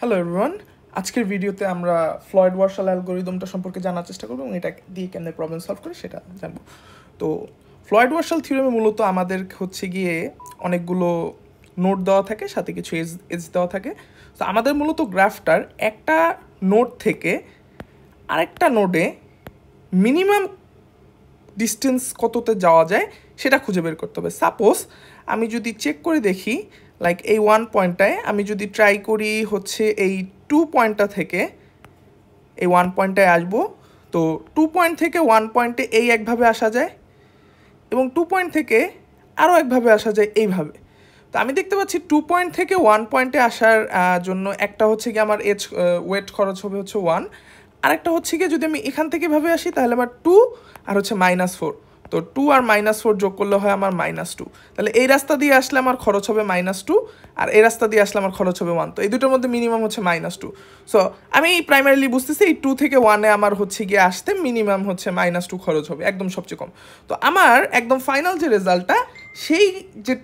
Hello everyone, আজকের ভিডিওতে আমরা ফ্লয়েড ওয়ার্শাল অ্যালগরিদমটা সম্পর্কে জানার চেষ্টা করব এবং এটা দিয়ে কেমনে প্রবলেম সলভ করে সেটা জানবো। তো ফ্লয়েড ওয়ার্শাল থিওরেমে মূলত আমাদের হচ্ছে গিয়ে অনেকগুলো নোট দেওয়া থাকে, সাথে কিছু এজ দেওয়া থাকে। তো আমাদের মূলত গ্রাফটার একটা নোড থেকে আরেকটা নোডে মিনিমাম ডিস্টেন্স কততে যাওয়া যায় সেটা খুঁজে বের করতে হবে। সাপোজ আমি যদি চেক করে দেখি, লাইক এই 1 পয়েন্টটায় আমি যদি ট্রাই করি হচ্ছে এই 2 পয়েন্টটা থেকে এই 1 পয়েন্টটায় আসবো, তো 2 পয়েন্ট থেকে 1 পয়েন্টে এই একভাবে আসা যায় এবং 2 পয়েন্ট থেকে আরও একভাবে আসা যায় এইভাবে। তো আমি দেখতে পাচ্ছি 2 পয়েন্ট থেকে 1 পয়েন্টে আসার জন্য একটা হচ্ছে কি আমার ওয়েট খরচ হবে হচ্ছে 1, আরেকটা হচ্ছে কি যদি আমি এখান থেকে ভাবে আসি তাহলে আমার 2 আর হচ্ছে -4। তো 2 আর -4 যোগ করলে হয় আমার -2। তাহলে এই রাস্তা দিয়ে আসলে আমার খরচ হবে -2 আর এই রাস্তা দিয়ে আসলে আমার খরচ হবে 1। তো এই দুটোর মধ্যে মিনিমাম হচ্ছে -2। সো আমি প্রাইমারিলি বুঝতেছি এই 2 থেকে 1-এ আমার হচ্ছে গিয়ে আসতে মিনিমাম হচ্ছে -2 খরচ হবে, একদম সবচেয়ে কম। তো আমার একদম ফাইনাল যে রেজাল্টটা, সেই যে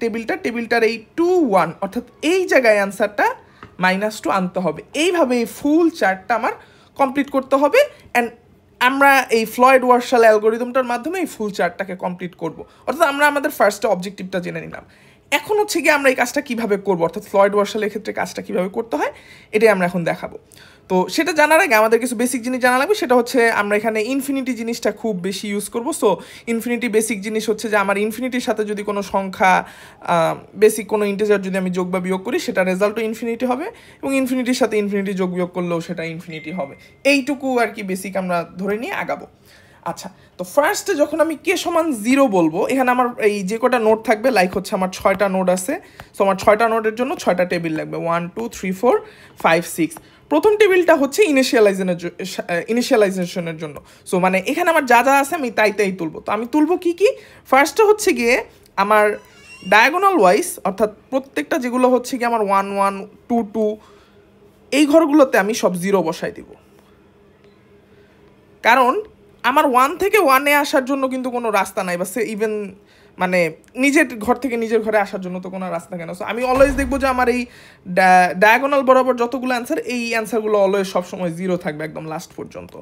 টেবিলটার এই 2, 1 অর্থাৎ এই জায়গায় অ্যান্সারটা -2 আনতে হবে। এইভাবে এই ফুল চার্টটা আমার কমপ্লিট করতে হবে অ্যান্ড আমরা এই ফ্লয়েড ওয়ার্শাল অ্যালগরিদমটার মাধ্যমে এই ফুল চার্টটাকে কমপ্লিট করব। অর্থাৎ আমরা আমাদের ফার্স্টে অবজেক্টিভটা জেনে নিলাম। এখন হচ্ছে গিয়ে আমরা এই কাজটা কীভাবে করবো, অর্থাৎ ফ্লয়েড ওয়ার্শালের ক্ষেত্রে কাজটা কীভাবে করতে হয় এটাই আমরা এখন দেখাবো। তো সেটা জানার আগে আমাদের কিছু বেসিক জিনিস জানা লাগবে। সেটা হচ্ছে আমরা এখানে ইনফিনিটি জিনিসটা খুব বেশি ইউজ করব। সো ইনফিনিটি বেসিক জিনিস হচ্ছে যে আমার ইনফিনিটির সাথে যদি কোনো সংখ্যা বেসিক কোনো ইন্টিজার যদি আমি যোগ বা বিয়োগ করি সেটা রেজাল্টও ইনফিনিটি হবে, এবং ইনফিনিটির সাথে ইনফিনিটি যোগ বিয়োগ করলেও সেটা ইনফিনিটি হবে। এইটুকু আর কি বেসিক আমরা ধরে নিয়ে আগাবো। আচ্ছা, তো ফার্স্টে যখন আমি কে সমান 0 বলবো, এখানে আমার এই যে কটা নোড থাকবে, লাইক হচ্ছে আমার 6টা নোড আছে। সো আমার 6টা নোডের জন্য 6টা টেবিল লাগবে, 1 2 3 4 5 6। প্রথম টেবিলটা হচ্ছে ইনিশিয়ালাইজেশনের জন্য। সো মানে এখানে আমার যা যা আছে আমি তাই তুলবো। তো আমি তুলবো কি কি? ফার্স্টে হচ্ছে গিয়ে আমার ডায়াগোনাল ওয়াইজ, অর্থাৎ প্রত্যেকটা যেগুলো হচ্ছে গিয়ে আমার 1 1 2 2 এই ঘরগুলোতে আমি সব 0 বসাই দিব। কারণ আমার 1 থেকে 1-এ আসার জন্য কিন্তু কোনো রাস্তা নাই, বা সে ইভেন মানে নিজের ঘর থেকে নিজের ঘরে আসার জন্য তো কোনো রাস্তা কেন। সো আমি অলওয়েজ দেখবো যে আমার এই ডায়াগোনাল বরাবর যতগুলো অ্যান্সার, এই অ্যান্সারগুলো অলওয়েজ সবসময় 0 থাকবে একদম লাস্ট পর্যন্ত।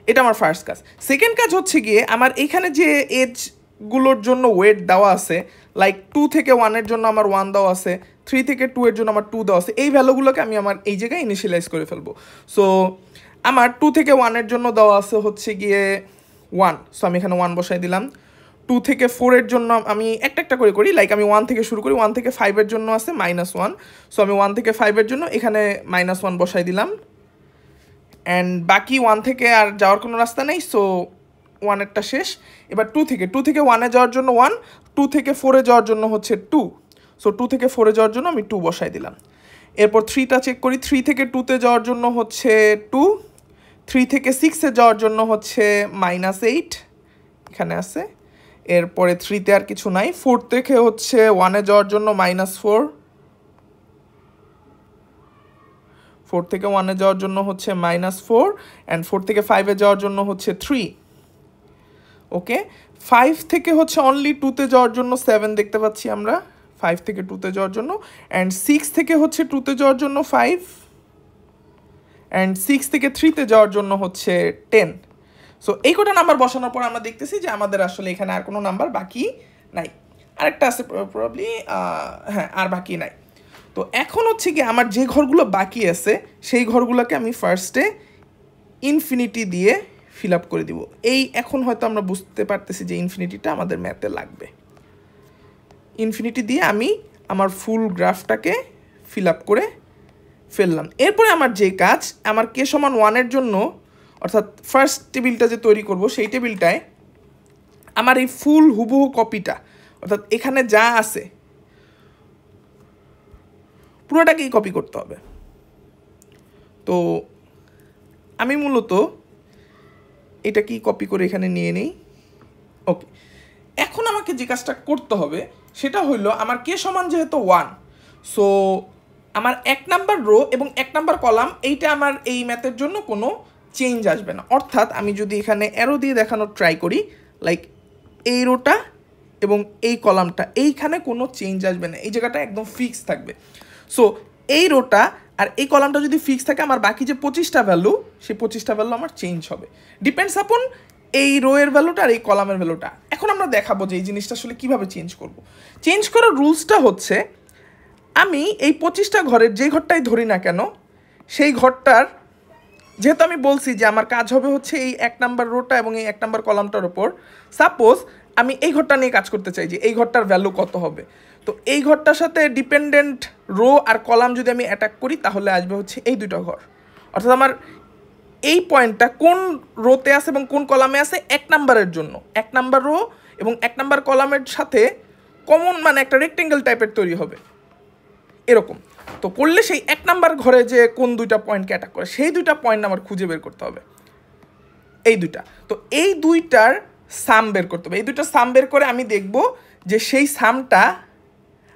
এটা আমার ফার্স্ট কাজ। সেকেন্ড কাজ হচ্ছে গিয়ে আমার এইখানে যে এজগুলোর জন্য ওয়েট দেওয়া আছে, লাইক 2 থেকে 1-এর জন্য আমার 1 দেওয়া আছে, 3 থেকে 2-এর জন্য আমার 2 দেওয়া আছে, এই ভ্যালুগুলোকে আমি আমার এই জায়গায় ইনিশিয়ালাইজ করে ফেলবো। সো আমার 2 থেকে 1-এর জন্য দেওয়া আছে হচ্ছে গিয়ে 1, সো আমি এখানে 1 বসাই দিলাম। 2 থেকে 4-এর জন্য আমি একটা করে করি, লাইক আমি 1 থেকে শুরু করি। 1 থেকে 5-এর জন্য আছে -1, সো আমি 1 থেকে 5-এর জন্য এখানে -1 বসাই দিলাম। অ্যান্ড বাকি 1 থেকে আর যাওয়ার কোনো রাস্তা নেই, সো 1-এরটা শেষ। এবার 2 থেকে 1-এ যাওয়ার জন্য 1, 2 থেকে 4-এ যাওয়ার জন্য হচ্ছে 2, সো 2 থেকে 4-এ যাওয়ার জন্য আমি 2 বসাই দিলাম। এরপর 3টা চেক করি, 3 থেকে 2-তে যাওয়ার জন্য হচ্ছে 2, 3 থেকে 6-এ যাওয়ার জন্য হচ্ছে -8 এখানে আছে। এরপরে 3-তে আর কিছু নাই। 4 থেকে হচ্ছে 1-এ যাওয়ার জন্য -4, 4 থেকে 1-এ যাওয়ার জন্য হচ্ছে -4, অ্যান্ড 4 থেকে 5-এ যাওয়ার জন্য হচ্ছে 3। ওকে, 5 থেকে হচ্ছে অনলি 2-তে যাওয়ার জন্য 7 দেখতে পাচ্ছি আমরা, 5 থেকে 2-তে যাওয়ার জন্য, অ্যান্ড 6 থেকে হচ্ছে 2-তে যাওয়ার জন্য 5, অ্যান্ড 6 থেকে 3-তে যাওয়ার জন্য হচ্ছে 10। সো এই কটা নাম্বার বসানোর পর আমরা দেখতেছি যে আমাদের আসলে এখানে আর কোনো নাম্বার বাকি নাই। আরেকটা আছে প্রবাবলি, হ্যাঁ, আর বাকি নাই। তো এখন হচ্ছে কি আমার যে ঘরগুলো বাকি আছে সেই ঘরগুলোকে আমি ফার্স্টে ইনফিনিটি দিয়ে ফিল আপ করে দিব। এই এখন হয়তো আমরা বুঝতে পারতেছি যে ইনফিনিটিটা আমাদের ম্যাথে লাগবে। ইনফিনিটি দিয়ে আমি আমার ফুল গ্রাফটাকে ফিল আপ করে ফেললাম। এরপরে আমার যে কাজ, আমার কে সমান 1-এর জন্য, অর্থাৎ ফার্স্ট টেবিলটা যে তৈরি করব সেই টেবিলটায় আমার এই ফুল হুবহু কপিটা, অর্থাৎ এখানে যা আছে পুরোটাকেই কপি করতে হবে। তো আমি মূলত এটা কি কপি করে এখানে নিয়ে নেই। ওকে, এখন আমাকে যে কাজটা করতে হবে সেটা হইলো, আমার কে সমান যেহেতু 1, সো আমার 1 নাম্বার রো এবং 1 নাম্বার কলাম, এইটা আমার এই ম্যাথের জন্য কোনো চেঞ্জ আসবে না। অর্থাৎ আমি যদি এখানে অ্যারো দিয়ে দেখানোর ট্রাই করি, লাইক এই রোটা এবং এই কলামটা, এইখানে কোনো চেঞ্জ আসবে না, এই জায়গাটা একদম ফিক্স থাকবে। সো এই রোটা আর এই কলামটা যদি ফিক্স থাকে আমার বাকি যে 25টা ভ্যালু সেই 25টা ভ্যালু আমার চেঞ্জ হবে, ডিপেন্ডস আপন এই রো এর ভ্যালুটা আর এই কলামের ভ্যালুটা। এখন আমরা দেখাবো যে এই জিনিসটা আসলে কীভাবে চেঞ্জ করব। চেঞ্জ করার রুলসটা হচ্ছে আমি এই 25টা ঘরের যে ঘরটাই ধরি না কেন সেই ঘরটার, যেহেতু আমি বলছি যে আমার কাজ হবে হচ্ছে এই 1 নাম্বার রোটা এবং এই 1 নাম্বার কলামটার ওপর, সাপোজ আমি এই ঘরটা নিয়ে কাজ করতে চাই যে এই ঘরটার ভ্যালু কত হবে, তো এই ঘরটার সাথে ডিপেন্ডেন্ট রো আর কলাম যদি আমি অ্যাটাক করি তাহলে আসবে হচ্ছে এই দুটো ঘর। অর্থাৎ আমার এই পয়েন্টটা কোন রোতে আছে এবং কোন কলামে আছে 1 নাম্বারের জন্য 1 নাম্বার রো এবং 1 নাম্বার কলামের সাথে কমন মানে একটা রেক্টেঙ্গেল টাইপের তৈরি হবে এরকম। তো করলে সেই 1 নাম্বার ঘরে যে কোন দুইটা পয়েন্টকে অ্যাটাক করে সেই দুইটা পয়েন্ট আমার খুঁজে বের করতে হবে, এই দুইটা। তো এই দুইটার সাম বের করতে হবে, এই দুইটার সাম বের করে আমি দেখব যে সেই সামটা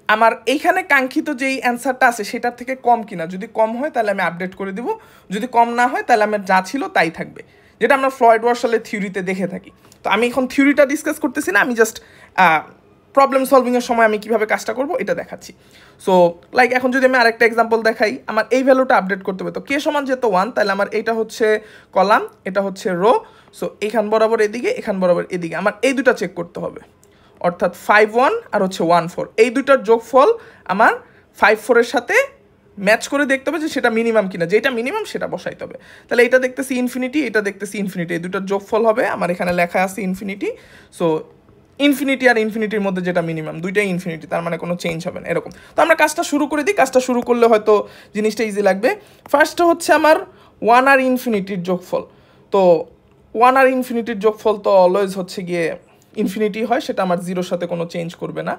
আমার এইখানে কাঙ্ক্ষিত যেই অ্যান্সারটা আছে সেটার থেকে কম কিনা। যদি কম হয় তাহলে আমি আপডেট করে দিব, যদি কম না হয় তাহলে আমার যা ছিল তাই থাকবে, যেটা আমরা ফ্লয়েড ওয়ার্শালের থিওরিতে দেখে থাকি। তো আমি এখন থিওরিটা ডিসকাস করতেছি না, আমি জাস্ট প্রবলেম সলভিংয়ের সময় আমি কীভাবে কাজটা করবো এটা দেখাচ্ছি। সো লাইক এখন যদি আমি আরেকটা এক্সাম্পল দেখাই, আমার এই ভ্যালুটা আপডেট করতে হবে। তো কে সমান যেহেতু 1 তাহলে আমার এইটা হচ্ছে কলাম, এটা হচ্ছে রো। সো এখান বরাবর এদিকে, এখান বরাবর এদিকে আমার এই দুটা চেক করতে হবে, অর্থাৎ 5-1 আর হচ্ছে 1-4, এই দুটার যোগফল আমার 5-4-এর সাথে ম্যাচ করে দেখতে হবে যে সেটা মিনিমাম কিনা, যেটা মিনিমাম সেটা বসাইতে হবে। তাহলে এটা দেখতেছি ইনফিনিটি, এটা দেখতেছি ইনফিনিটি, এই দুটার যোগফল হবে আমার এখানে লেখা আছে ইনফিনিটি। সো ইনফিনিটি আর ইনফিনিটির মধ্যে যেটা মিনিমাম দুইটাই ইনফিনিটি, তার মানে কোনো চেঞ্জ হবে না এরকম। তো আমরা কাজটা শুরু করে দিই, কাজটা শুরু করলে হয়তো জিনিসটা ইজি লাগবে। ফার্স্টে হচ্ছে আমার 1 আর ইনফিনিটির যোগফল। তো 1 আর ইনফিনিটির যোগফল তো অলওয়েজ হচ্ছে গিয়ে ইনফিনিটি হয়, সেটা আমার 0-র সাথে কোনো চেঞ্জ করবে না।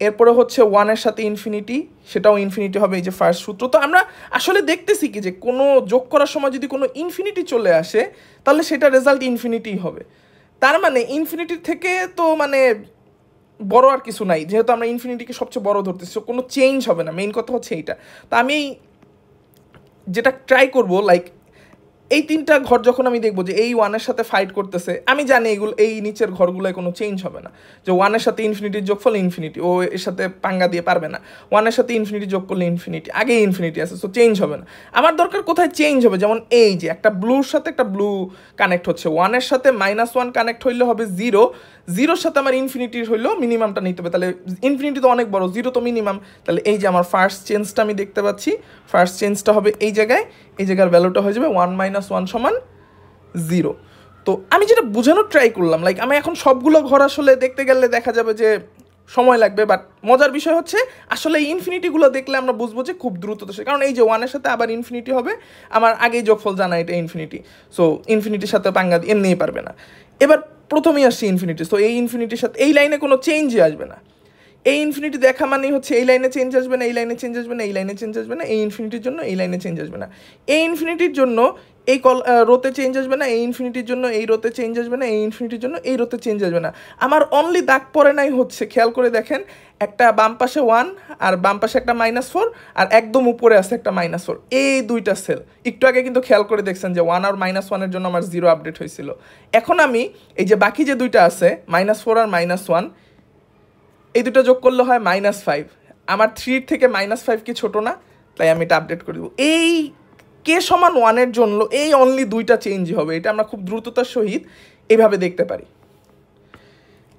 এরপরে হচ্ছে 1-এর সাথে ইনফিনিটি, সেটাও ইনফিনিটি হবে, এই যে ফার্স্ট সূত্র। তো আমরা আসলে দেখতেছি কি যে কোনো যোগ করার সময় যদি কোনো ইনফিনিটি চলে আসে তাহলে সেটা রেজাল্ট ইনফিনিটি হবে, তার মানে ইনফিনিটির থেকে তো মানে বড় আর কিছু নাই, যেহেতু আমরা ইনফিনিটিকে সবচেয়ে বড় ধরতেছি, কোনো চেঞ্জ হবে না। মেইন কথা হচ্ছে এইটা। তো আমি যেটা ট্রাই করব, লাইক এই 3টা ঘর যখন আমি দেখবো যে এই 1-এর সাথে ফাইট করতেছে, আমি জানি এগুলো এই নিচের ঘরগুলোয় কোনো চেঞ্জ হবে না, যে 1-এর সাথে ইনফিনিটির যোগফল ইনফিনিটি, ও এর সাথে পাঙ্গা দিয়ে পারবে না। 1-এর সাথে ইনফিনিটি যোগ করলে ইনফিনিটি, আগে ইনফিনিটি আছে, সো চেঞ্জ হবে না। আমার দরকার কোথায় চেঞ্জ হবে, যেমন এই যে একটা ব্লুর সাথে একটা ব্লু কানেক্ট হচ্ছে, 1-এর সাথে -1 কানেক্ট হইলে হবে 0, 0-র সাথে আমার ইনফিনিটির হইলেও মিনিমামটা নিতে হবে, তাহলে ইনফিনিটি তো অনেক বড়, 0 তো মিনিমাম। তাহলে এই যে আমার ফার্স্ট চেঞ্জটা আমি দেখতে পাচ্ছি, ফার্স্ট চেঞ্জটা হবে এই জায়গায়, এই জায়গার ভ্যালুটা হয়ে যাবে 1 - 1 সমান 0। তো আমি যেটা বোঝানোর ট্রাই করলাম, লাইক আমি এখন সবগুলো ঘর আসলে দেখতে গেলে দেখা যাবে যে সময় লাগবে, বাট মজার বিষয় হচ্ছে আসলে এই ইনফিনিটিগুলো দেখলে আমরা বুঝবো যে খুব দ্রুত তো, কারণ এই যে 1-এর সাথে আবার ইনফিনিটি হবে, আমার আগেই যোগফল জানা এটা ইনফিনিটি, সো ইনফিনিটির সাথে পাঙ্গা দিয়ে এমনিই পারবে না। এবার প্রথমেই আসছে ইনফিনিটি, সো এই ইনফিনিটির সাথে এই লাইনে কোনো চেঞ্জই আসবে না। এই ইনফিনিটি দেখা মানেই হচ্ছে এই লাইনে চেঞ্জ আসবে না, এই লাইনে চেঞ্জ আসবে না, এই লাইনে চেঞ্জ আসবে না, এই ইনফিনিটির জন্য এই লাইনে চেঞ্জ আসবে না, এই ইনফিনিটির জন্য এই রোতে চেঞ্জ আসবে না, এই ইনফিনিটির জন্য এই রোতে চেঞ্জ আসবে না, এই ইনফিনিটির জন্য এই রোতে চেঞ্জ আসবে না। আমার অনলি দাগ পড়ে নাই হচ্ছে, খেয়াল করে দেখেন, একটা বাম পাশে 1 আর বাম পাশে একটা -4 আর একদম উপরে আছে একটা -4, এই দুইটা সেল। একটু আগে কিন্তু খেয়াল করে দেখছেন যে 1 আর -1-এর জন্য আমার 0 আপডেট হয়েছিল। এখন আমি এই যে বাকি যে দুইটা আছে -4 আর -1, এই দুটো যোগ করলে হয় -5। আমার 3 থেকে -5 কি ছোট না? তাই আমি এটা আপডেট করে দেবো। এই কে সমান 1-এর জন্য এই অনলি দুইটা চেঞ্জই হবে, এটা আমরা খুব দ্রুততার সহিত এইভাবে দেখতে পারি।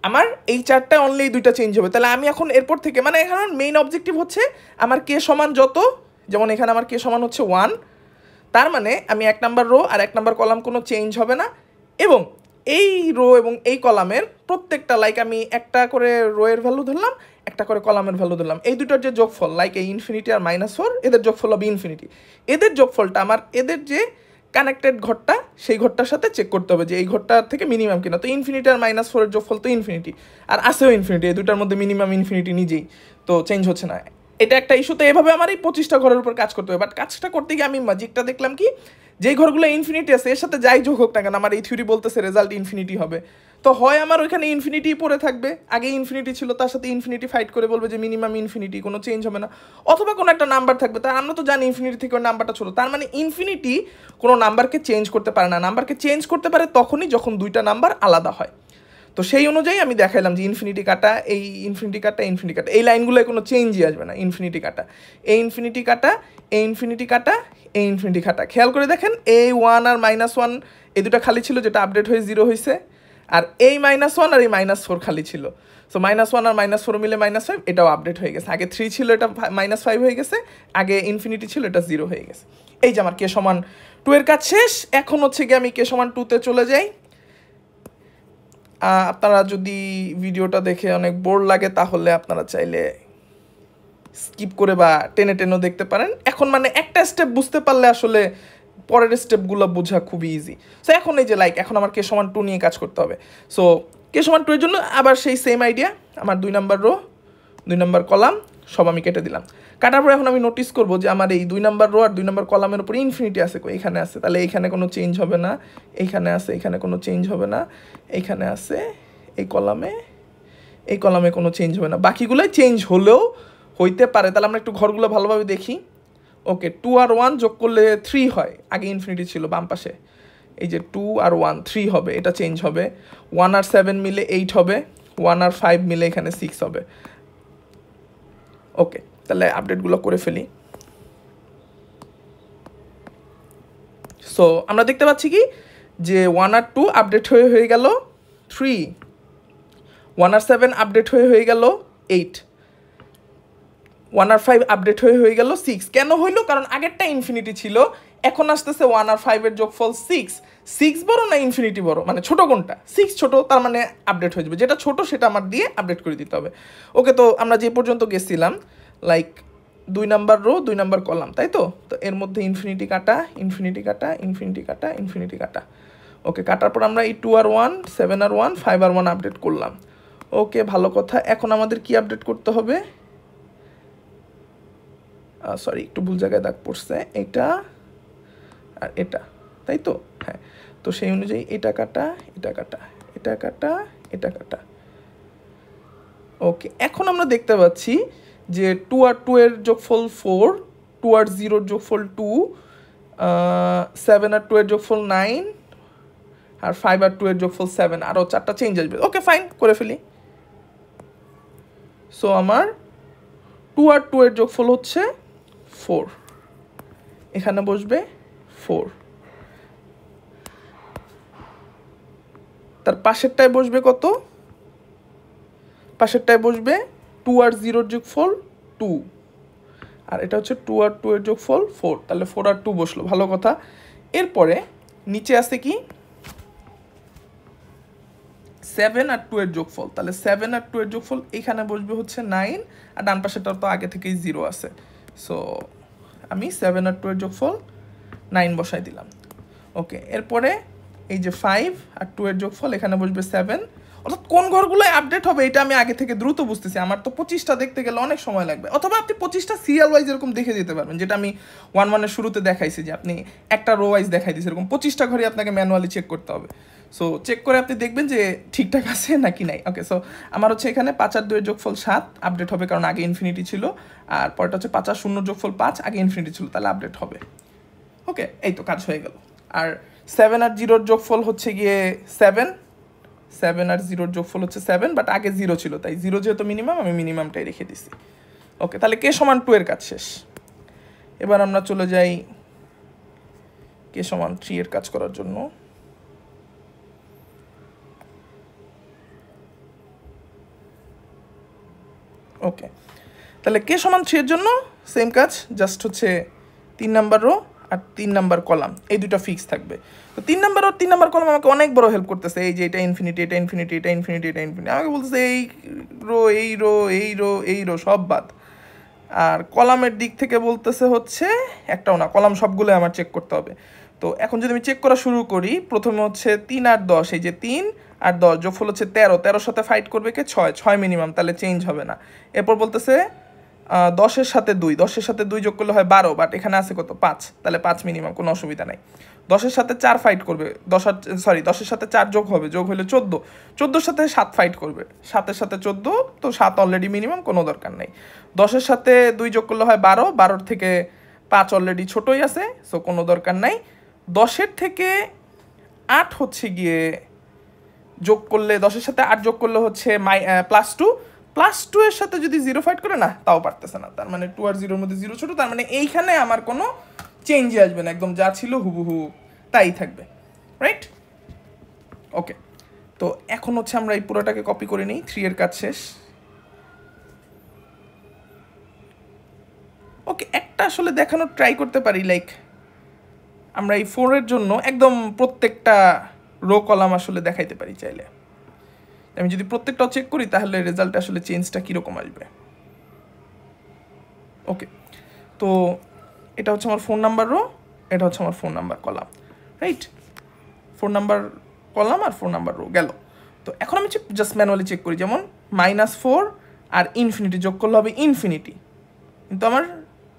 আমার এই 4টা অনলি এই দুইটা চেঞ্জ হবে। তাহলে আমি এখন এরপর থেকে মানে এখন মেইন অবজেক্টিভ হচ্ছে আমার কে সমান যত, যেমন এখানে আমার কে সমান হচ্ছে 1, তার মানে আমি 1 নাম্বার রো আর 1 নাম্বার কলাম কোনো চেঞ্জ হবে না, এবং এই রো এবং এই কলামের প্রত্যেকটা, লাইক আমি একটা করে রো এর ভ্যালু ধরলাম, একটা করে কলামের ভ্যালু ধরলাম, এই দুটোর যে যোগফল, লাইক এই ইনফিনিটি আর -4 এদের যোগফল হবে ইনফিনিটি। এদের যোগফলটা আমার এদের যে কানেক্টেড ঘরটা সেই ঘরটার সাথে চেক করতে হবে যে এই ঘরটার থেকে মিনিমাম কিনা। তো ইনফিনিটি আর -4-এর যোগফল তো ইনফিনিটি, আর আসেও ইনফিনিটি, এই দুটার মধ্যে মিনিমাম ইনফিনিটি নিজেই, তো চেঞ্জ হচ্ছে না। এটা একটা ইস্যু। তো এভাবে আমার এই 25টা ঘরের উপর কাজ করতে হবে। বাট কাজটা করতে গিয়ে আমি ম্যাজিকটা দেখলাম কি, যেই ঘরগুলো ইনফিনিটি আছে এর সাথে যাই যোগ হোক না কেন আমার এই থিওরি বলতেছে রেজাল্ট ইনফিনিটি হবে। তো হয় আমার ওইখানে ইনফিনিটি পড়ে থাকবে, আগে ইনফিনিটি ছিল তার সাথে ইনফিনিটি ফাইট করে বলবে যে মিনিমাম ইনফিনিটি, কোনো চেঞ্জ হবে না, অথবা কোনো একটা নাম্বার থাকবে, তার আমরা তো জানি ইনফিনিটি থেকে ওই নাম্বারটা ছোটো, তার মানে ইনফিনিটি কোনো নাম্বারকে চেঞ্জ করতে পারে না। নাম্বারকে চেঞ্জ করতে পারে তখনই যখন দুইটা নাম্বার আলাদা হয়। তো সেই অনুযায়ী আমি দেখাইলাম যে ইনফিনিটি কাটা, এই ইনফিনিটি কাটা, ইনফিনিটি কাটা, এই লাইনগুলোয় কোনো চেঞ্জই আসবে না। ইনফিনিটি কাটা, এই ইনফিনিটি কাটা, এই ইনফিনিটি কাটা, এই ইনফিনিটি কাটা। খেয়াল করে দেখেন এই 1 আর -1 এই দুটো খালি ছিল, যেটা আপডেট হয়ে 0 হয়েছে, আর এই -1 আর এই -4 খালি ছিল। সো -1 আর -4 মিলে -5, এটাও আপডেট হয়ে গেছে। আগে 3 ছিল, এটা -5 হয়ে গেছে, আগে ইনফিনিটি ছিল, এটা 0 হয়ে গেছে। এই যে আমার k সমান 2 এর কাজ শেষ। এখন হচ্ছে গিয়ে আমি k সমান 2 তে চলে যাই। আপনারা যদি ভিডিওটা দেখে অনেক বোর লাগে তাহলে আপনারা চাইলে স্কিপ করে বা টেনে টেনেও দেখতে পারেন। এখন মানে একটা স্টেপ বুঝতে পারলে আসলে পরের স্টেপগুলো বোঝা খুবই ইজি। সো এখন এই যে এখন আমার k সমান 2 নিয়ে কাজ করতে হবে। সো k সমান 2 এর জন্য আবার সেই সেম আইডিয়া, আমার 2 নাম্বার রো, 2 নাম্বার কলাম সব আমি কেটে দিলাম। কাটার পরে এখন আমি নোটিস করব যে আমার এই 2 নাম্বার রো আর 2 নাম্বার কলামের উপরে ইনফিনিটি আছে, এখানে আছে, তাহলে এইখানে কোনো চেঞ্জ হবে না, এইখানে আছে, এখানে কোনো চেঞ্জ হবে না, এইখানে আছে, এই কলামে কোনো চেঞ্জ হবে না, বাকিগুলোই চেঞ্জ হলেও হইতে পারে। তাহলে আমরা একটু ঘরগুলো ভালোভাবে দেখি। ওকে, 2 আর 1 যোগ করলে 3 হয়, আগে ইনফিনিটি ছিল বাম পাশে। এই যে 2 আর 1 3 হবে, এটা চেঞ্জ হবে। 1 আর 7 মিলে 8 হবে, 1 আর 5 মিলে এখানে 6 হবে। ওকে, তাহলে আপডেটগুলো করে ফেলি। সো আমরা দেখতে পাচ্ছি কি যে 1 আর 2 আপডেট হয়ে গেল 3, 1 আর 7 আপডেট হয়ে গেল 8, 1 আর 5 আপডেট হয়ে গেল 6। কেন হইলো? কারণ আগেরটা ইনফিনিটি ছিল, এখন আসতেছে 1 আর 5 এর যোগফল 6। 6 বড় না ইনফিনিটি বড়, মানে ছোট কোনটা? 6 ছোট, তার মানে আপডেট হয়ে যাবে। যেটা ছোট সেটা আমার দিয়ে আপডেট করে দিতে হবে। ওকে, তো আমরা যে পর্যন্ত গেছিলাম 2 নাম্বার রো 2 নাম্বার কলাম, তাই তো? তো এর মধ্যে ইনফিনিটি কাটা, ইনফিনিটি কাটা, ইনফিনিটি কাটা, ইনফিনিটি কাটা। ওকে, কাটার পর আমরা এই 2 আর 1, 7 আর 1, 5 আর 1 আপডেট করলাম। ওকে, ভালো কথা। এখন আমাদের কি আপডেট করতে হবে? সরি, একটু ভুল জায়গায় দাগ পড়ছে, এটা আর এটা, তাই তো? হ্যাঁ, তো সেই অনুযায়ী এটা কাটা, এটা কাটা, এটা কাটা, এটা কাটা। ওকে, এখন আমরা দেখতে পাচ্ছি যে 2 আর 2 এর যোগফল 4, 2 আর 0 এর যোগফল 2, 7 আর 2 এর যোগফল 9, আর 5 আর 2 এর যোগফল 7। আরও 4টা চেঞ্জ আসবে। ওকে, ফাইন, করে ফেলি। সো আমার 2 আর 2 এর যোগফল হচ্ছে 4, এখানে বসবে 4, তার পাশেরটায় বসবে কত? পাশেরটায় বসবে 2 আর 0 এর যোগফল 2, আর এটা হচ্ছে 2 আর 2 এর যোগফল 4, তাহলে 4 আর 2 বসলো, ভালো কথা। এরপরে নিচে আছে কি 7 আর 2 এর যোগফল, তাহলে 7 আর 2 এর যোগফল এখানে বসবে হচ্ছে 9, আর ডান পাশেটা তো আগে থেকেই 0 আছে। সো আমি 7 আর 2 এর যোগফল 9 বসাই দিলাম। ওকে, এরপরে এই যে 5 আর 2 এর যোগফল এখানে বসবে 7। অর্থাৎ কোন ঘরগুলোয় আপডেট হবে এটা আমি আগে থেকে দ্রুত বুঝতেছি। আমার তো 25টা দেখতে গেলে অনেক সময় লাগবে, অথবা আপনি 25টা সিরিয়াল ওয়াইজ এরকম দেখে যেতে পারবেন, যেটা আমি 1-1 এর শুরুতে দেখাইছি যে আপনি একটা রো ওয়াইজ দেখাই দিয়েছি, এরকম 25টা ঘরে আপনাকে ম্যানুয়ালি চেক করতে হবে। সো চেক করে আপনি দেখবেন যে ঠিকঠাক আছে নাকি নাই। ওকে, সো আমার হচ্ছে এখানে 5 আর 2 এর যোগফল 7 আপডেট হবে, কারণ আগে ইনফিনিটি ছিল। আর পরেরটা হচ্ছে 5 আর 0 যোগফল 5, আগে ইনফিনিটি ছিল, তাহলে আপডেট হবে। ওকে, এই তো কাজ হয়ে গেল। আর 7 আর 0 যোগফল হচ্ছে গিয়ে 7, 7 আর 0 যোগফল হচ্ছে 7, বাট আগে 0 ছিল, তাই 0 যেহেতু মিনিমাম, আমি মিনিমামটাই রেখে দিছি। ওকে, তাহলে k সমান 2 এর কাজ শেষ। এবার আমরা চলে যাই k সমান 3 এর কাজ করার জন্য। ওকে, তাহলে k সমান 3 এর জন্য সেম কাজ, জাস্ট হচ্ছে 3 নাম্বার রো আর 3 নাম্বার কলাম, এই দুটো ফিক্স থাকবে। তো 3 নাম্বার আর 3 নাম্বার কলাম আমাকে অনেক বড় হেল্প করতেছে। এই যে এটা ইনফিনিটি, এটা ইনফিনিটি, এটা ইনফিনিটি, এটা ইনফিনিটি, আমাকে বলতেছে এই রো, এই রো, এই রো, এই রো সব বাদ। আর কলামের দিক থেকে বলতেছে হচ্ছে একটাও না, কলাম সবগুলো আমার চেক করতে হবে। তো এখন যদি আমি চেক করা শুরু করি, প্রথমে হচ্ছে 3 আর 10, এই যে 3 আর 10 যোগফল হচ্ছে 13, 13 সাথে ফাইট করবে কে 6, 6 মিনিমাম, তাহলে চেঞ্জ হবে না। এরপর বলতেছে 10-এর সাথে 2, 10-এর সাথে 2 যোগ করলে হয় 12, বাট এখানে আছে কত 5, তাহলে 5 মিনিমাম, কোনো অসুবিধা নাই। 10-এর সাথে 4 ফাইট করবে, 10-এর সাথে 4 যোগ হবে, যোগ হলে 14, 14-এর সাথে 7 ফাইট করবে, 7-এর সাথে 14, তো 7 অলরেডি মিনিমাম, কোনো দরকার নেই। 10-এর সাথে 2 যোগ করলে হয় 12, 12-এর থেকে 5 অলরেডি ছোটোই আছে, সো কোনো দরকার নাই। 10-এর থেকে 8 হচ্ছে গিয়ে যোগ করলে 10-এর সাথে 8 যোগ করলে হচ্ছে +2 এর সাথে যদি 0 ফাইট করে না তাও পারতেছে না, তার মানে 2 আর 0-এর মধ্যে 0 ছোট, তার মানে এইখানে আমার কোনো চেঞ্জই আসবে না, একদম যা ছিল হুবহু তাই থাকবে, রাইট? ওকে, তো এখন হচ্ছে আমরা এই পুরোটাকে কপি করে নিই, 3 এর কাজ শেষ। ওকে, একটা আসলে দেখানোর ট্রাই করতে পারি, লাইক আমরা এই 4 এর জন্য একদম প্রত্যেকটা রো কলাম আসলে দেখাইতে পারি চাইলে। আমি যদি প্রত্যেকটাও চেক করি তাহলে রেজাল্ট আসলে চেঞ্জটা কীরকম আসবে। ওকে, তো এটা হচ্ছে আমার 4 নাম্বার রো, এটা হচ্ছে আমার 4 number column, right? 4 number column আর 4 নাম্বার রো গেল। তো এখন আমি জাস্ট ম্যানুয়ালি চেক করি, যেমন -4 আর ইনফিনিটি যোগ করলে হবে ইনফিনিটি, কিন্তু আমার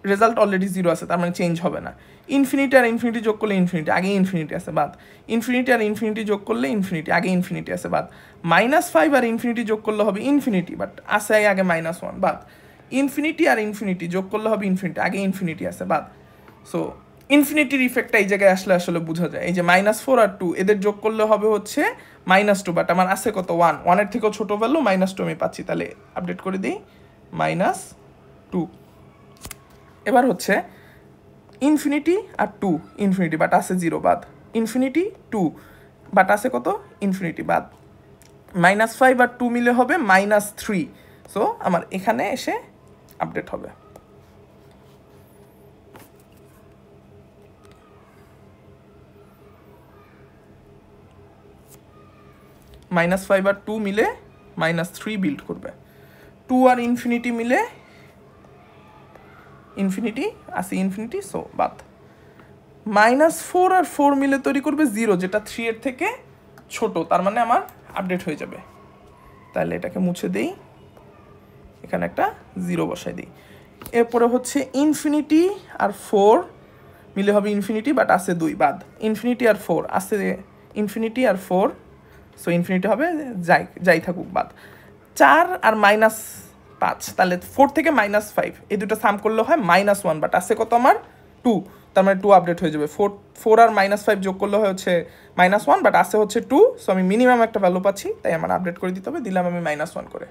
রেজাল্ট অলরেডি 0 আছে, তার মানে চেঞ্জ হবে না। ইনফিনিটি আর ইনফিনিটি যোগ করলে ইনফিনিটি, আগে ইনফিনিটি আছে বাদ। ইনফিনিটি আর ইনফিনিটি যোগ করলে ইনফিনিটি, আগে ইনফিনিটি আছে বাদ। -5 আর ইনফিনিটি যোগ করলে হবে ইনফিনিটি, বাট আছে আগে -1 বাদ। ইনফিনিটি আর ইনফিনিটি যোগ করলে হবে ইনফিনিটি, আগে ইনফিনিটি আছে বাদ। সো ইনফিনিটির ইফেক্টটা এই জায়গায় আসলে বোঝা যায়। এই যে -4 আর 2 এদের যোগ করলে হবে হচ্ছে -2, বাট আমার আছে কত 1, এর থেকেও ছোটো ভ্যালু -2 আমি পাচ্ছি, তাহলে আপডেট করে দিই -2। এবার হচ্ছে ইনফিনিটি আর 2, ইনফিনিটি বাট আছে 0 বাদ। ইনফিনিটি 2 বাট আছে কত ইনফিনিটি বাদ। -5 আর 2 মিলে হবে -3, সো আমার এখানে এসে আপডেট হবে। -5 আর 2 মিলে -3 বিল্ড করবে। 2 আর ইনফিনিটি মিলে ইনফিনিটি আছে ইনফিনিটি, সো বাদ। -4 আর 4 মিলে তৈরি করবে 0, যেটা 3 এর থেকে ছোট, তার মানে আমার আপডেট হয়ে যাবে। তাহলে এটাকে মুছে দেই, এখানে একটা 0 বসাই দিই। এরপরে হচ্ছে ইনফিনিটি আর 4 মিলে হবে ইনফিনিটি, বাট আছে 2 বাদ। ইনফিনিটি আর 4 আছে ইনফিনিটি আর 4, সো ইনফিনিটি হবে যাই থাকুক বাদ। 4 আর -5, তাহলে 4 থেকে -5 এই দুটো সাম করলে হয় -1, বাট আছে কত আমার 2, তার মানে 2 আপডেট হয়ে যাবে। 4 আর -5 যোগ করলে হয় হচ্ছে -1, বাট আছে হচ্ছে 2, সো আমি মিনিমাম একটা ভ্যালু পাচ্ছি, তাই আমার আপডেট করে দিতে হবে। দিলাম আমি -1 করে।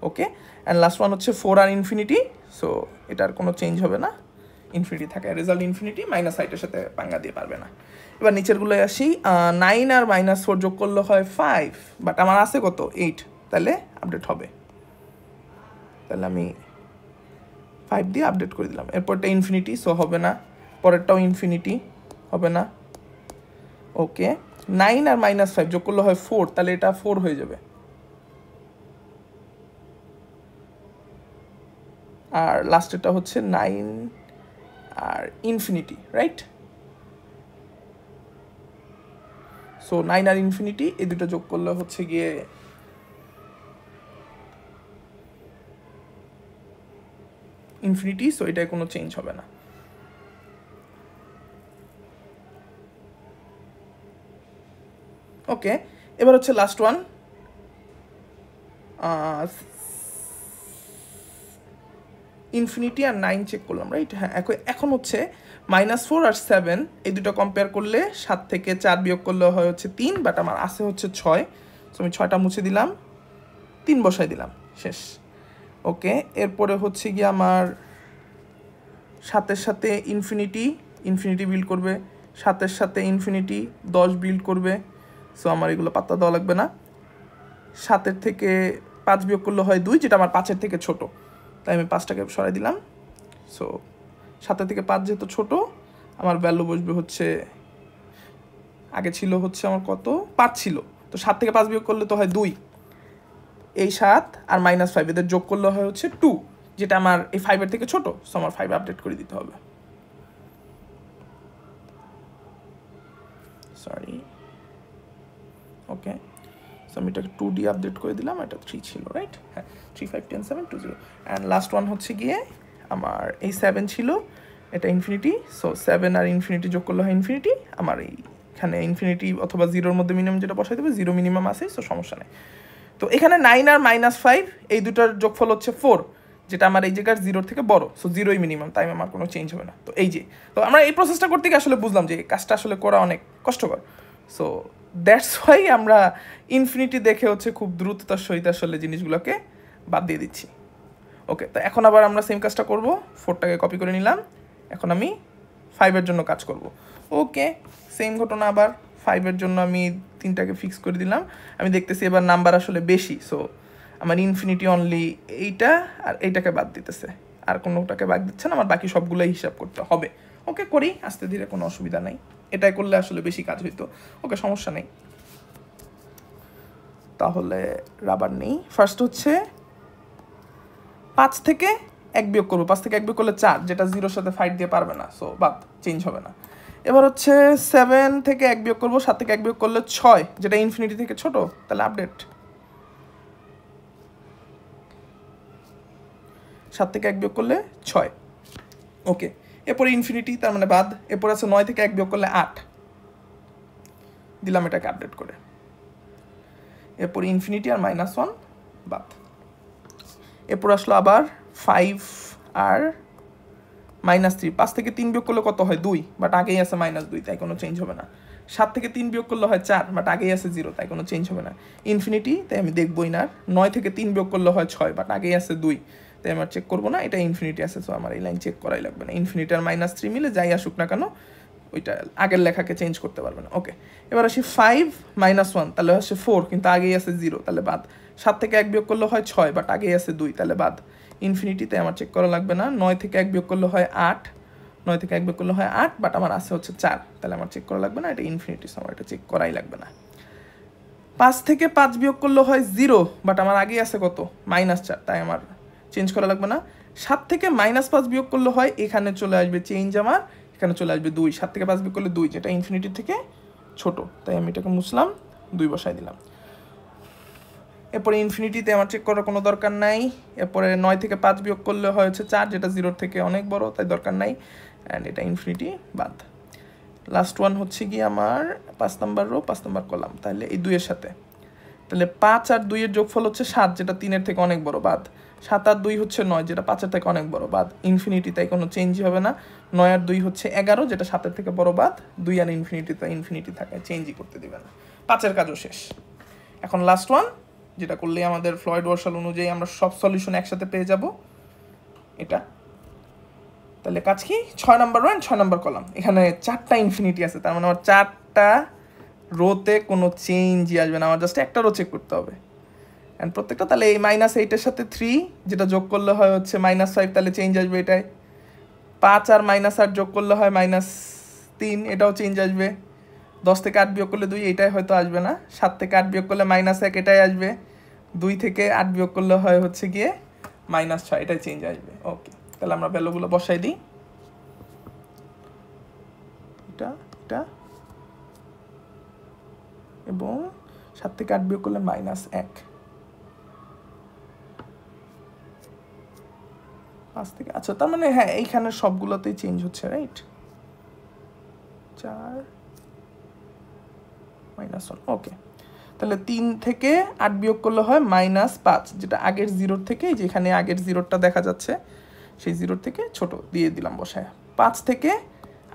ওকে, অ্যান্ড লাস্ট ওয়ান হচ্ছে 4 আর ইনফিনিটি, সো এটার কোনো চেঞ্জ হবে না, ইনফিনিটি থাকে, রেজাল্ট ইনফিনিটি, -8-এর সাথে পাঙ্গা দিয়ে পারবে না। এবার নিচেরগুলোয় আসি। 9 আর -4 যোগ করলে হয় 5, বাট আমার আছে কত 8, তাহলে আপডেট হবে। তাহলে আমি 5 দিয়ে আপডেট করে দিলাম। এরপরটা ইনফিনিটি, সো হবে না। পরেরটাও ইনফিনিটি, হবে না। ওকে, 9 আর -5 যোগ করলে হয় 4, তাহলে এটা 4 হয়ে যাবে। আর লাস্টেরটা হচ্ছে 9 আর ইনফিনিটি, রাইট? সো 9 আর ইনফিনিটি এই দুটো যোগ করলে হচ্ছে গিয়ে ইনফিনিটি, সো এটায় কোনো চেঞ্জ হবে না। ওকে, এবার হচ্ছে লাস্ট ওয়ান। ইনফিনিটি আর 9 চেক করলাম, রাইট? হ্যাঁ, এখন হচ্ছে -4 আর 7 এই দুটো কম্পেয়ার করলে 7 থেকে 4 বিয়োগ করলে হয় হচ্ছে 3, বাট আমার আছে হচ্ছে 6, সো আমি 6টা মুছে দিলাম, 3 বসাই দিলাম, শেষ। ওকে, এরপরে হচ্ছে গিয়ে আমার 7-এর সাথে ইনফিনিটি বিল্ড করবে, 7-এর সাথে ইনফিনিটি 10 বিল্ড করবে, সো আমার এগুলো পাত্তা দেওয়া লাগবে না। 7-এর থেকে 5 বিয়োগ করলে হয় 2, যেটা আমার 5-এর থেকে ছোট, তাই আমি 5টাকে সরাই দিলাম। সো 7 থেকে 5 যেহেতু ছোট, আমার ভ্যালু বসবে হচ্ছে, আগে ছিল হচ্ছে আমার কত 5 ছিল, তো 7 থেকে 5 বিয়োগ করলে তো হয় 2, এই 7 আর -5 এদের যোগ করলে হয় হচ্ছে 2, যেটা আমার এই 5-এর থেকে ছোট, সো আমার 5 আপডেট করে দিতে হবে। সরি, ওকে, সো আমি এটাকে 2D আপডেট করে দিলাম, এটা 3 ছিল, রাইট? হ্যাঁ, 3 5 10 7 2 0। অ্যান্ড লাস্ট ওয়ান হচ্ছে গিয়ে আমার এই 7 ছিল, এটা ইনফিনিটি, সো 7 আর ইনফিনিটি যোগ করলে হয় ইনফিনিটি। আমার এইখানে ইনফিনিটি অথবা 0-এর মধ্যে মিনিমাম যেটা বসাই দেবে, 0 মিনিমাম আছে, সো সমস্যা নেই। তো এখানে 9 আর -5 এই দুটার যোগফল হচ্ছে 4, যেটা আমার এই জায়গার 0-এর থেকে বড়, সো 0ই মিনিমাম, তাই আমার কোনো চেঞ্জ হবে না। তো এই যে, তো আমরা এই প্রসেসটা করতে গিয়ে আসলে বুঝলাম যে কাজটা আসলে করা অনেক কষ্টকর। সো দ্যাটস ওয়াই আমরা ইনফিনিটি দেখে হচ্ছে খুব দ্রুততার সহিত আসলে জিনিসগুলোকে বাদ দিয়ে দিচ্ছি। ওকে, তো এখন আবার আমরা সেম কাজটা করব। 4টাকে কপি করে নিলাম, এখন আমি 5-এর জন্য কাজ করব। ওকে, সেম ঘটনা আবার 5-এর জন্য আমি 3টাকে ফিক্স করে দিলাম। আমি দেখতেছি এবার নাম্বার আসলে বেশি, সো আমার ইনফিনিটি অনলি এইটা আর এইটাকে বাদ দিতেছে, আর কোনোটাকে বাদ দিচ্ছে না, আমার বাকি সবগুলোই হিসাব করতে হবে। ওকে, করি আস্তে ধীরে, কোনো অসুবিধা নেই, এটাই করলে আসলে বেশি কাজ হইতো। ওকে, সমস্যা নেই। তাহলে রাবার নেই। ফার্স্ট হচ্ছে 5 থেকে 1 বিয়োগ করবো। 5 থেকে 1 বিয়োগ করলে 4, যেটা 0-র সাথে ফাইট দিয়ে পারবে না, সো বাদ, চেঞ্জ হবে না। এবার হচ্ছে 7 থেকে 1 বিয়োগ করবো। 7 থেকে 1 বিয়োগ করলে 6, যেটা ইনফিনিটি থেকে ছোট, তাহলে আপডেট। 7 থেকে 1 বিয়োগ করলে 6। ওকে, এরপরে ইনফিনিটি, তার মানে বাদ। এরপর আছে 9 থেকে 1 বিয়োগ করলে 8, দিলাম এটাকে আপডেট করে। এরপর ইনফিনিটি আর -1 বাদ। এরপর আসলো আবার 5 আর -3। 5 থেকে 3 বিয়োগ করলে কত হয়? 2, বাট আগেই আছে -2, তাই কোনো চেঞ্জ হবে না। 7 থেকে 3 বিয়োগ করলে হয় 4, বাট আগেই আছে 0, তাই কোনো চেঞ্জ হবে না। ইনফিনিটি, তাই আমি দেখবই না। 9 থেকে 3 বিয়োগ করলে হয় 6, বাট আগেই আছে 2, তাই আমার চেক করবো না। এটা ইনফিনিটি আছে, সো আমার এই লাইন চেক করাই লাগবে না। ইনফিনিটি আর -3 মিলে যাই আসুক না কেন, ওইটা আগের লেখাকে চেঞ্জ করতে পারবে না। ওকে, এবার আসি 5 -1, তাহলে হচ্ছে 4, কিন্তু আগেই আছে 0, তাহলে বাদ। 7 থেকে 1 বিয়োগ করলে হয় 6, বাট আগেই আছে 2, তাহলে বাদ। ইনফিনিটিতে আমার চেক করা লাগবে না। 9 থেকে 1 বিয়োগ করলে হয় 8, 9 থেকে 1 বিয়োগ করলে হয় 8, বাট আমার আছে হচ্ছে 4, তাহলে আমার চেক করা লাগবে না। এটা ইনফিনিটি, আমার এটা চেক করাই লাগবে না। 5 থেকে 5 বিয়োগ করলে হয় 0, বাট আমার আগেই আছে কত? -4, তাই আমার চেঞ্জ করা লাগবে না। 7 থেকে -5 বিয়োগ করলে হয়, এখানে চলে আসবে চেঞ্জ আমার, এখানে চলে আসবে 2। 7 থেকে 5 বিয়োগ করলে 2, যেটা ইনফিনিটির থেকে ছোট, তাই আমি এটাকে মুছলাম, 2 বসাই দিলাম। এরপরে ইনফিনিটিতে আমার চেক করার কোনো দরকার নাই। এরপরে 9 থেকে 5 বিয়োগ করলে হয় হচ্ছে 4, যেটা 0-র থেকে অনেক বড়, তাই দরকার নাই। অ্যান্ড এটা ইনফিনিটি বাদ। লাস্ট ওয়ান হচ্ছে কি আমার 5 নাম্বার রো, 5 নাম্বার কলাম, তাহলে এই 2-এর সাথে, তাহলে 5 আর 2-এর যোগফল হচ্ছে 7, যেটা 3-এর থেকে অনেক বড়, বাদ। 7 আর 2 হচ্ছে 9, যেটা 5-এর থেকে অনেক বড়, বাদ। ইনফিনিটি, তাই কোনো চেঞ্জই হবে না। 9 আর 2 হচ্ছে 11, যেটা 7-এর থেকে বড়, বাদ। 2 আর ইনফিনিটি, তো ইনফিনিটি থাকে, চেঞ্জই করতে দিবে না। 5-এর কাজও শেষ। এখন লাস্ট ওয়ান, যেটা করলেই আমাদের ফ্লয়েড ওয়ার্শাল অনুযায়ী আমরা সব সলিউশন একসাথে পেয়ে যাব, এটা। তাহলে কাজ কি? 6 নাম্বার রো, 6 নাম্বার কলাম, এখানে 4টা ইনফিনিটি আছে, তার মানে আমার 4টা রোতে কোনো চেঞ্জই আসবে না, আমার জাস্ট একটা রো চেক করতে হবে। অ্যান্ড প্রত্যেকটা, তাহলে এই -8-এর সাথে 3, যেটা যোগ করলে হয় হচ্ছে -5, তাহলে চেঞ্জ আসবে এটাই। 5 আর -8 যোগ করলে হয় -3, এটাও চেঞ্জ আসবে। 10 থেকে 8 বিয়োগ করলে 2, এটাই হয়তো আসবে না। 7 থেকে 8 বিয়োগ করলে -1, এটাই আসবে। 2 থেকে 8 বিয়োগ করলে হয় হচ্ছে গিয়ে -6, এটাই চেঞ্জ আসবে। ওকে, তাহলে আমরা ভ্যালুগুলো বসাই দিই। এটা এটা এবং 7 থেকে 8 বিয়োগ করলে -1, 5 থেকে, আচ্ছা, তার মানে হ্যাঁ, এইখানে সবগুলোতেই চেঞ্জ হচ্ছে, রাইট? 4 -1, ওকে। তাহলে 3 থেকে 8 বিয়োগ করলে হয় -5, যেটা আগের 0-র থেকে, যেখানে আগের 0-টা দেখা যাচ্ছে, সেই 0-র থেকে ছোট, দিয়ে দিলাম বসায়। 5 থেকে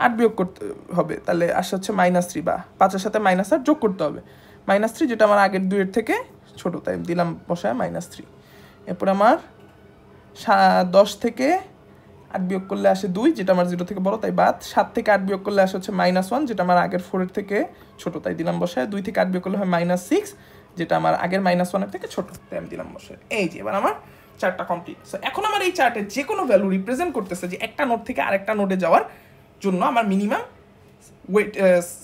8 বিয়োগ করতে হবে, তাহলে আসে হচ্ছে -3, বা 5-এর সাথে -8 যোগ করতে হবে, -3, যেটা আমার আগের 2-এর থেকে ছোট, তাই দিলাম বসায় -3। এরপর আমার 10 থেকে 8 বিয়োগ করলে আসে 2, যেটা আমার 0 থেকে বড়, তাই বাদ। 7 থেকে 8 বিয়োগ করলে আসে হচ্ছে -1, যেটা আমার আগের 4-এর থেকে ছোট, তাই দিলাম বসায়। 2 থেকে 8 বিয়োগ করলে হয় -6, যেটা আমার আগের -1-এর থেকে ছোট, তাই আমি দিলাম বসায়। এই যে এবার আমার 4টা কমপ্লিট। সো এখন আমার এই চার্টে যে কোনো ভ্যালু রিপ্রেজেন্ট করতেছে যে একটা নোড থেকে আরেকটা নোডে যাওয়ার জন্য আমার minimum weight,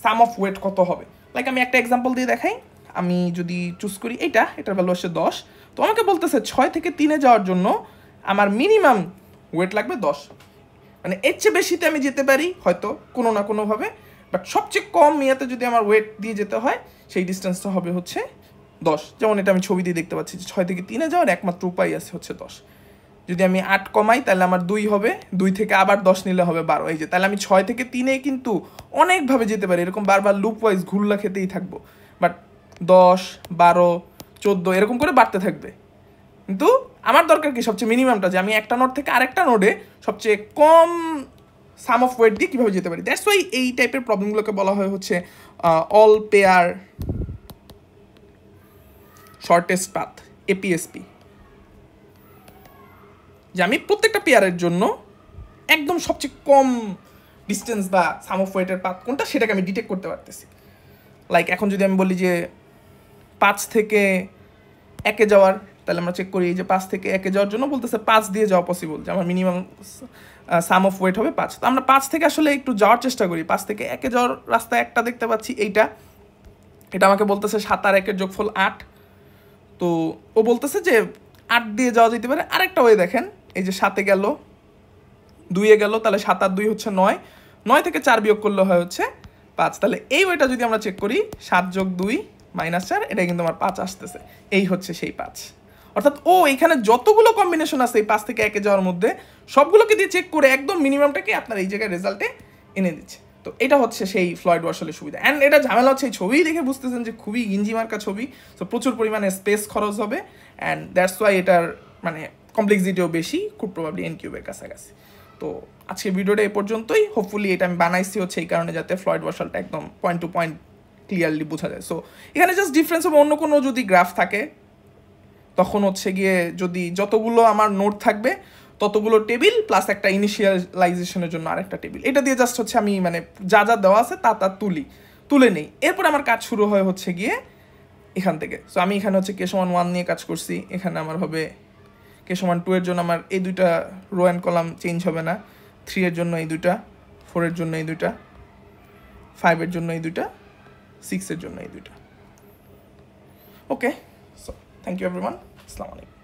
sum of weight কত হবে। লাইক আমি একটা এক্সাম্পল দিয়ে দেখাই। আমি যদি চুজ করি এটার ভ্যালু আসছে 10, তো আমাকে বলতেছে 6 থেকে 3-এ যাওয়ার জন্য আমার মিনিমাম ওয়েট লাগবে 10, মানে এর চেয়ে বেশিতে আমি যেতে পারি হয়তো কোনো না কোনোভাবে, বাট সবচেয়ে কম ইয়াতে যদি আমার ওয়েট দিয়ে যেতে হয়, সেই ডিস্টেন্সটা হবে হচ্ছে 10। যেমন এটা আমি ছবি দিয়ে দেখতে পাচ্ছি যে 6 থেকে 3-এ যাওয়ার একমাত্র উপায় আছে হচ্ছে 10। যদি আমি 8 কমাই তাহলে আমার 2 হবে, 2 থেকে আবার 10 নিলে হবে 12। এই যে, তাহলে আমি 6 থেকে 3-এ কিন্তু অনেকভাবে যেতে পারি, এরকম বারবার লুপ ওয়াইজ ঘুরলা খেতেই থাকবো, বাট 10, 12, 14 এরকম করে বাড়তে থাকবে। কিন্তু আমার দরকার কি সবচেয়ে মিনিমামটা, যে আমি একটা নোড থেকে আরেকটা নোডে সবচেয়ে কম সাম অফ ওয়েট দিয়ে কীভাবে যেতে পারি। দ্যাটস ওয়াই এই টাইপের প্রবলেমগুলোকে বলা হয় হচ্ছে অল পেয়ার শর্টেস্ট পাথ, এপিএসপি। যে আমি প্রত্যেকটা পেয়ারের জন্য একদম সবচেয়ে কম ডিস্টেন্স বা সাম অফ ওয়েটের পাথ কোনটা সেটাকে আমি ডিটেক্ট করতে পারতেছি। লাইক এখন যদি আমি বলি যে 5 থেকে 1-এ যাওয়ার, তাহলে আমরা চেক করি যে 5 থেকে 1-এ যাওয়ার জন্য বলতেছে 5 দিয়ে যাওয়া পসিবল, যে আমার মিনিমাম সাম অফ ওয়েট হবে 5। তো আমরা 5 থেকে আসলে একটু যাওয়ার চেষ্টা করি। 5 থেকে 1-এ যাওয়ার রাস্তা একটা দেখতে পাচ্ছি, এটা আমাকে বলতেছে 7 আর 1-এর যোগফল 8। তো ও বলতেছে যে 8 দিয়ে যাওয়া যেতে পারে। আরেকটা ওয়ে দেখেন, এই যে 7-এ গেল, 2-এ গেল, তাহলে 7 আর 2 হচ্ছে 9, 9 থেকে 4 বিয়োগ করলে হয় হচ্ছে 5। তাহলে এই ওয়েটা যদি আমরা চেক করি 7 + 2 - 4, এটা কিন্তু আমার 5 আসতেছে। এই হচ্ছে সেই 5। অর্থাৎ ও এখানে যতগুলো কম্বিনেশন আছে এই 5 থেকে 1-এ যাওয়ার মধ্যে সবগুলোকে দিয়ে চেক করে একদম মিনিমামটাকে আপনার এই জায়গায় রেজাল্টে এনে দিচ্ছে। তো এটা হচ্ছে সেই ফ্লয়েড ওয়ার্শালের সুবিধা। অ্যান্ড এটা ঝামেলা হচ্ছে এই ছবি দেখে বুঝতেছেন যে খুবই গিঞ্জি মার্কা ছবি, তো প্রচুর পরিমাণে স্পেস খরচ হবে, অ্যান্ড দ্যাটস ওয়াই এটার মানে কমপ্লেক্সিটিও বেশি, খুব প্রবাবলি এনকিউবের কাছাকাছি। তো আজকে ভিডিওটা এই পর্যন্তই। হোপফুলি এটা আমি বানাইছি হচ্ছে এই কারণে যাতে ফ্লয়েড ওয়ার্শালটা একদম পয়েন্ট টু পয়েন্ট ক্লিয়ারলি বোঝা যায়। সো এখানে জাস্ট ডিফারেন্স হবে, অন্য কোনো যদি গ্রাফ থাকে তখন হচ্ছে গিয়ে যদি যতগুলো আমার নোট থাকবে ততগুলো টেবিল প্লাস একটা ইনিশিয়ালাইজেশনের জন্য আরেকটা টেবিল, এটা দিয়ে জাস্ট হচ্ছে আমি মানে যা যা দেওয়া আছে তা তুলে নেই। এরপর আমার কাজ শুরু হয় হচ্ছে গিয়ে এখান থেকে। সো আমি এখানে হচ্ছে k=1 নিয়ে কাজ করছি, এখানে আমার হবে k=2 এর জন্য আমার এই দুইটা রো অ্যান্ড কলাম চেঞ্জ হবে না, 3 এর জন্য এই দুইটা, 4 এর জন্য এই দুইটা, 5 এর জন্য এই দুইটা, 6 এর জন্য এই দুইটা। ওকে, সো থ্যাংক ইউ এভরিওয়ান, আসসালামু আলাইকুম।